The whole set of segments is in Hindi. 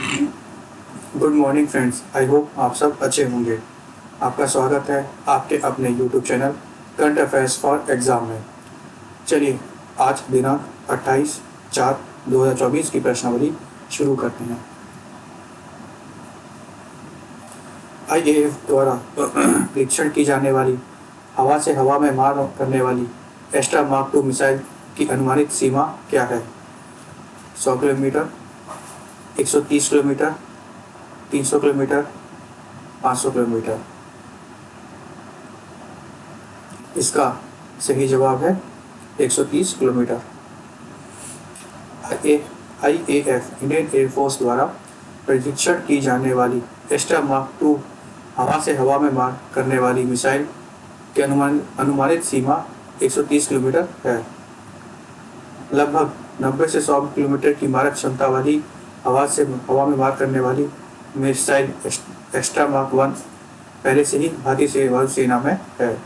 Good morning friends, I hope आप सब अच्छे होंगे। आपका स्वागत है आपके अपने YouTube channel current affairs for exam में। चलिए आज दिनांक 28/4/2024 की प्रश्नावली शुरू करते हैं। आईएएफ द्वारा परीक्षण की जाने वाली हवा से हवा में मार करने वाली एस्ट्रा मार्क 2 मिसाइल की अनुमानित सीमा क्या है? 100 किलोमीटर, 130 किलोमीटर, 300 किलोमीटर, 500 किलोमीटर। इसका सही जवाब है 130 किलोमीटर। आईएएफ इंडियन एयरफोर्स द्वारा परीक्षण की जाने वाली एस्ट्रा मार्क 2 हवा से हवा में मार करने वाली मिसाइल की अनुमानित सीमा 130 किलोमीटर है। लगभग 90 से 100 किलोमीटर की मारक क्षमता वाली हवा में मार करने वाली मिसाइल एस्ट्रा मार्क 1 पहले से ही भारतीय वायुसेना में है।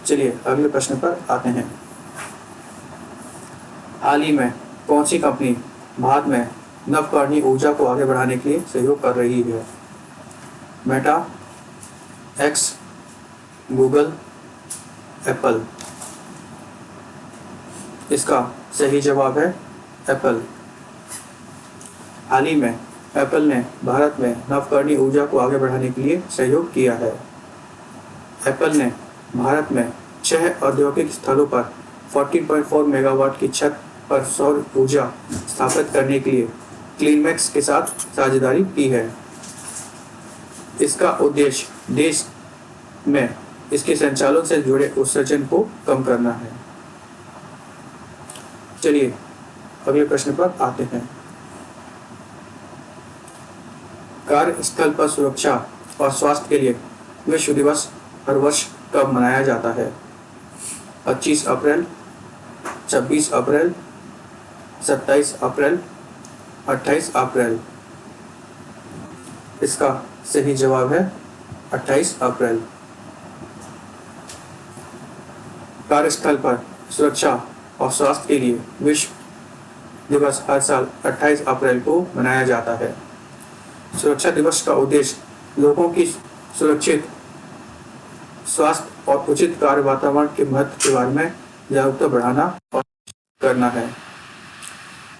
चलिए अगले प्रश्न पर आते हैं। हाल ही में कौन सी कंपनी भारत में नवकरणीय ऊर्जा को आगे बढ़ाने के लिए सहयोग कर रही है? Meta, x, Google, Apple. इसका सही जवाब है एप्पल। हाल ही में एप्पल ने भारत में नवकरणीय ऊर्जा को आगे बढ़ाने के लिए सहयोग किया है। एप्पल ने भारत में 6 औद्योगिक स्थलों पर 14.4 मेगावाट की छत पर सौर ऊर्जा स्थापित करने के लिए क्लीनमैक्स के साथ साझेदारी की है। इसका उद्देश्य देश में इसके संचालन से जुड़े उत्सर्जन को कम करना है। चलिए अगले प्रश्न पर आते हैं। कार्यस्थल पर सुरक्षा और स्वास्थ्य के लिए विश्व दिवस हर वर्ष कब मनाया जाता है? 25 अप्रैल, 26 अप्रैल, 27 अप्रैल, 28 अप्रैल। इसका सही जवाब है 28 अप्रैल। कार्यस्थल पर सुरक्षा और स्वास्थ्य के लिए विश्व दिवस हर साल 28 अप्रैल को मनाया जाता है। सुरक्षा दिवस का उद्देश्य लोगों की सुरक्षित स्वास्थ्य और उचित कार्य वातावरण के महत्व के बारे में जागरूकता बढ़ाना और करना है।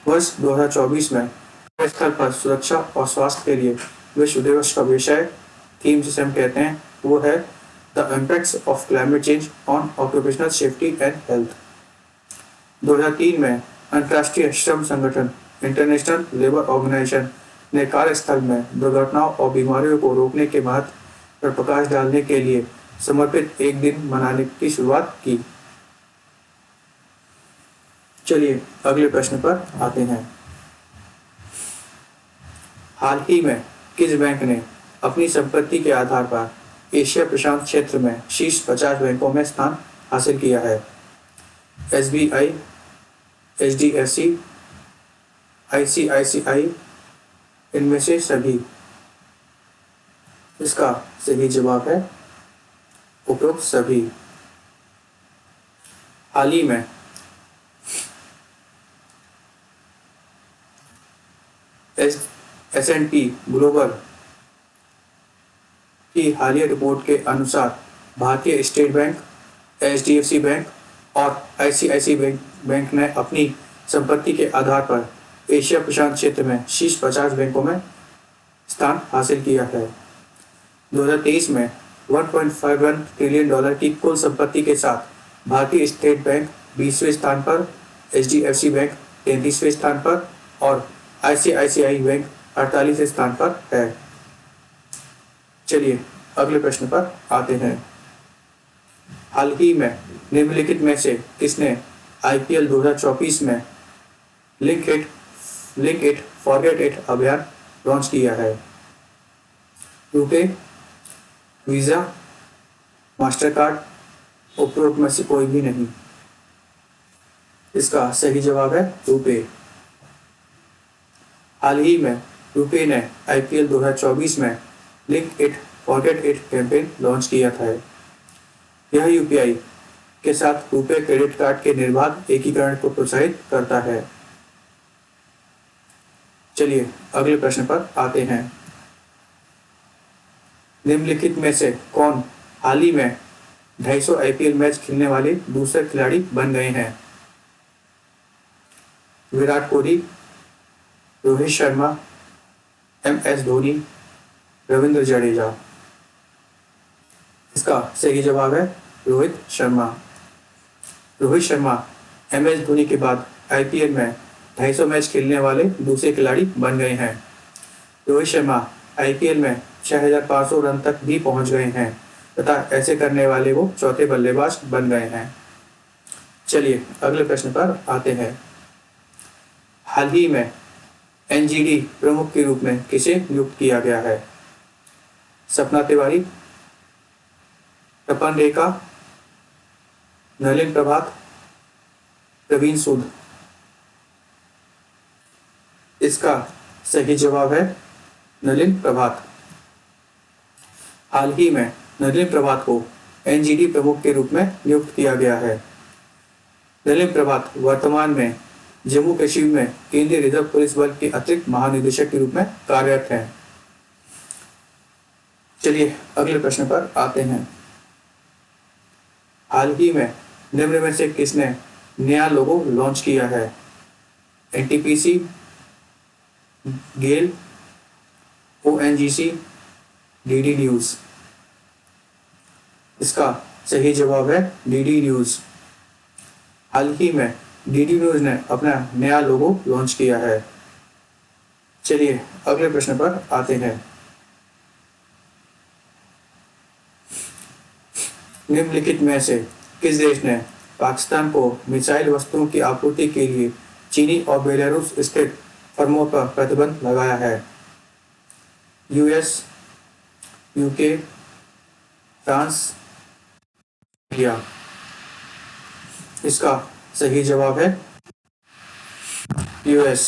वर्ष 2024 में कार्यस्थल पर सुरक्षा और स्वास्थ्य के लिए विश्व दिवस का विषय थीम जिसे हम कहते हैं वो है the impacts of climate change on occupational safety and health. 2003 में अंतर्राष्ट्रीय श्रम संगठन इंटरनेशनल लेबर ऑर्गेनाइजेशन ने कार्यस्थल में दुर्घटनाओं और बीमारियों को रोकने के महत्व पर प्रकाश डालने के लिए समर्पित एक दिन मनाने की शुरुआत की। चलिए अगले प्रश्न पर आते हैं। हाल ही में किस बैंक ने अपनी संपत्ति के आधार पर एशिया प्रशांत क्षेत्र में शीर्ष 50 बैंकों में स्थान हासिल किया है? एसबीआई, एचडीएफसी, आईसीआईसीआई, इनमें से सभी। इसका सही जवाब है उपरोक्त सभी। हाल ही में S&P ग्लोबल की हालिया रिपोर्ट के अनुसार भारतीय स्टेट बैंक, एचडीएफसी बैंक और आईसीआईसीआई बैंक ने अपनी संपत्ति के आधार पर एशिया प्रशांत क्षेत्र में शीर्ष 50 बैंकों में स्थान हासिल किया है। 2023 में $1.51 ट्रिलियन की कुल संपत्ति के साथ भारतीय स्टेट बैंक 20वें स्थान पर, एचडीएफसी बैंक 33वें स्थान पर और आईसीआईसीआई बैंक 48वें स्थान पर है। चलिए अगले प्रश्न पर आते हैं। हाल ही में निम्नलिखित में से किसने आईपीएल 2024 में लिंक इट फॉरगेट इट अभियान लॉन्च किया है? रुपे, वीजा, मास्टरकार्ड, उपरोक्त में से कोई भी नहीं। इसका सही जवाब है रुपे। हाल ही में रुपे ने आईपीएल 2024 में link it forget it campaign launch किया था। यह यूपीआई के साथ रुपे क्रेडिट कार्ड के निर्बाध एकीकरण को प्रोत्साहित करता है। चलिए अगले प्रश्न पर आते हैं। निम्नलिखित में से कौन हाल ही में 250 आईपीएल मैच खेलने वाले दूसरे खिलाड़ी बन गए हैं? विराट कोहली, रोहित शर्मा, MS धोनी, रविंद्र जडेजा। इसका सही जवाब है रोहित शर्मा। रोहित शर्मा MS धोनी के बाद आईपीएल में 250 मैच खेलने वाले दूसरे खिलाड़ी बन गए हैं। रोहित शर्मा आईपीएल में 6500 रन तक भी पहुंच गए हैं तथा ऐसे करने वाले वो चौथे बल्लेबाज बन गए हैं। चलिए अगले प्रश्न पर आते हैं। हाल ही में NGD प्रमुख के रूप में किसे नियुक्त किया गया है? सपना तिवारी, तपन रेखा, नलिन प्रभात, प्रवीण सूद। इसका सही जवाब है नलिन प्रभात। हाल ही में नलिन प्रभात को NGD प्रमुख के रूप में नियुक्त किया गया है। नलिन प्रभात वर्तमान में जम्मू कश्मीर में केंद्रीय रिजर्व पुलिस बल के अतिरिक्त महानिदेशक के रूप में कार्यरत हैं। चलिए अगले प्रश्न पर आते हैं। हाल ही में निम्न में से किसने नया लोगो लॉन्च किया है? NTPC, गेल, ONGC, DD न्यूज। इसका सही जवाब है DD न्यूज। हाल ही में DD न्यूज ने अपना नया लोगो लॉन्च किया है। चलिए अगले प्रश्न पर आते हैं। निम्नलिखित में से किस देश ने पाकिस्तान को मिसाइल वस्तुओं की आपूर्ति के लिए चीनी और बेलारूस स्थित फर्मों पर प्रतिबंध लगाया है? US, UK, France, India. इसका सही जवाब है US।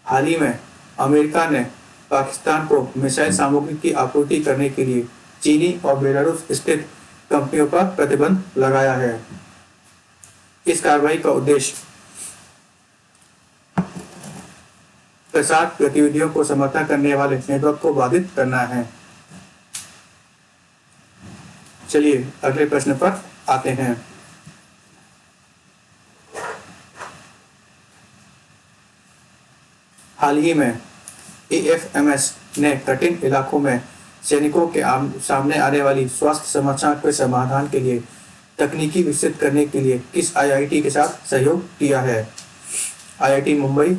हाल ही में अमेरिका ने पाकिस्तान को मिसाइल सामग्री की आपूर्ति करने के लिए चीनी और बेलारूस स्थित कंपनियों पर प्रतिबंध लगाया है। इस कार्रवाई का उद्देश्य प्रसार गतिविधियों को समर्थन करने वाले नेटवर्क को बाधित करना है। चलिए अगले प्रश्न पर आते हैं। हाल ही में AFMS ने कठिन इलाकों में सैनिकों के सामने आने वाली स्वास्थ्य समस्याओं के समाधान के लिए तकनीकी विकसित करने के लिए किस IIT के साथ सहयोग किया है? IIT Mumbai,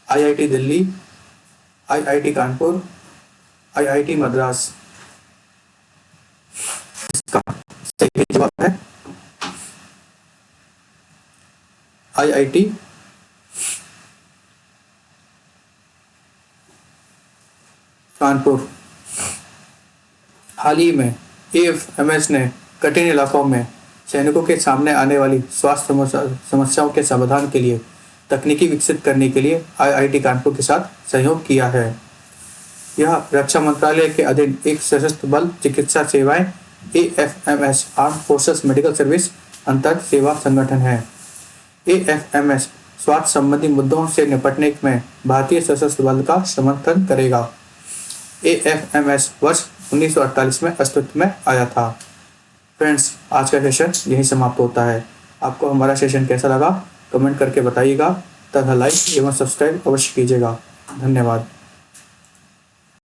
IIT Delhi, IIT Kanpur, IIT Madras. इसका सही जवाब है IIT कानपुर। हाल ही में AFMS ने कठिन इलाकों में सैनिकों के सामने आने वाली स्वास्थ्य समस्याओं के समाधान के लिए तकनीकी विकसित करने के लिए IIT कानपुर के साथ सहयोग किया है। यह रक्षा मंत्रालय के अधीन एक सशस्त्र बल चिकित्सा सेवाएं AFMS arm forces medical service अंतर सेवा संगठन है। AFMS स्वास्थ्य संबंधी मुद्दों से निपटने में भारतीय सशस्त्र बल का समर्थन करेगा। AFMS वर्ष 1948 में अस्तित्व में आया था। फ्रेंड्स, आज का सेशन यही समाप्त होता है। आपको हमारा सेशन कैसा लगा कमेंट करके बताइएगा तथा लाइक एवं सब्सक्राइब अवश्य कीजिएगा। धन्यवाद।